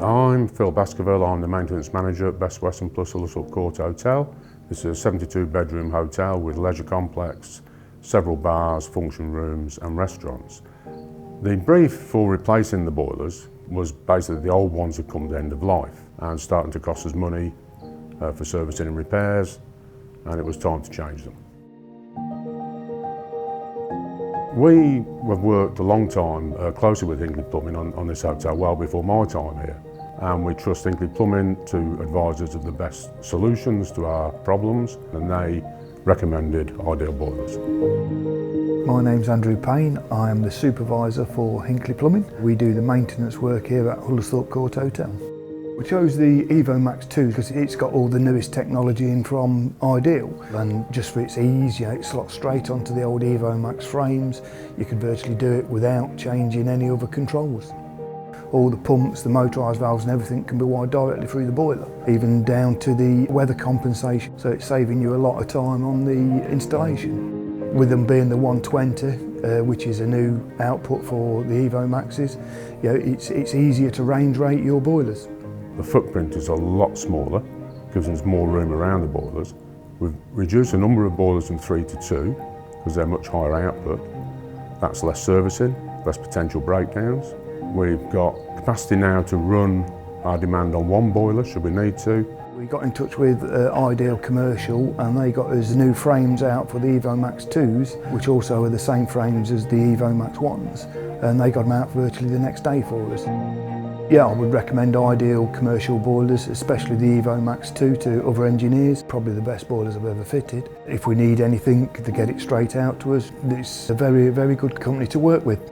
I'm Phil Baskerville, I'm the maintenance manager at Best Western Plus Ullesthorpe Court Hotel. This is a 72-bedroom hotel with leisure complex, several bars, function rooms and restaurants. The brief for replacing the boilers was basically the old ones had come to end of life and starting to cost us money for servicing and repairs, and it was time to change them. We have worked a long time closely with Hinkley Plumbing on this hotel, well before my time here. And we trust Hinkley Plumbing to advise us of the best solutions to our problems, and they recommended Ideal Boilers. My name's Andrew Payne. I am the supervisor for Hinkley Plumbing. We do the maintenance work here at Ullesthorpe Court Hotel. We chose the Evomax 2 because it's got all the newest technology in from Ideal, and just for its ease, it slots straight onto the old Evomax frames. You can virtually do it without changing any other controls. All the pumps, the motorised valves and everything can be wired directly through the boiler, even down to the weather compensation, so it's saving you a lot of time on the installation. With them being the 120, which is a new output for the Evomaxes, it's easier to range rate your boilers. The footprint is a lot smaller, gives us more room around the boilers. We've reduced the number of boilers from 3 to 2 because they're much higher output. That's less servicing, less potential breakdowns. We've got capacity now to run our demand on one boiler should we need to. We got in touch with Ideal Commercial and they got us new frames out for the Evomax 2s, which also are the same frames as the Evomax 1s, and they got them out virtually the next day for us. Yeah, I would recommend Ideal Commercial boilers, especially the Evomax 2 to other engineers. Probably the best boilers I've ever fitted. If we need anything, to get it straight out to us. It's a very, very good company to work with.